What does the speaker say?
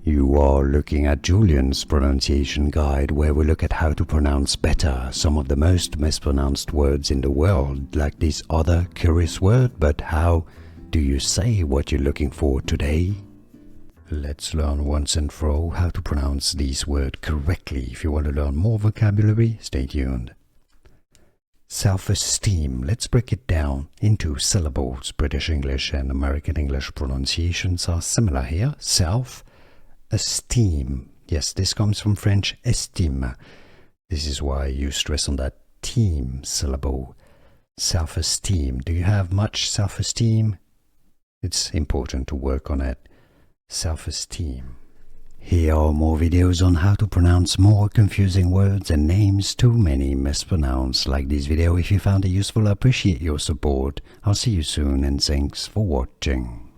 You are looking at Julian's pronunciation guide, where we look at how to pronounce better some of the most mispronounced words in the world, like this other curious word. But how do you say what you're looking for today? Let's learn once and for all how to pronounce this word correctly. If you want to learn more vocabulary, stay tuned. Self-esteem. Let's break it down into syllables. British English and American English pronunciations are similar here. Self-esteem. Yes, this comes from French estime. This is why you stress on that team syllable. Self-esteem. Do you have much self-esteem? It's important to work on it. Self-esteem. Here are more videos on how to pronounce more confusing words and names too many mispronounced. Like this video if you found it useful. I appreciate your support. I'll see you soon and thanks for watching.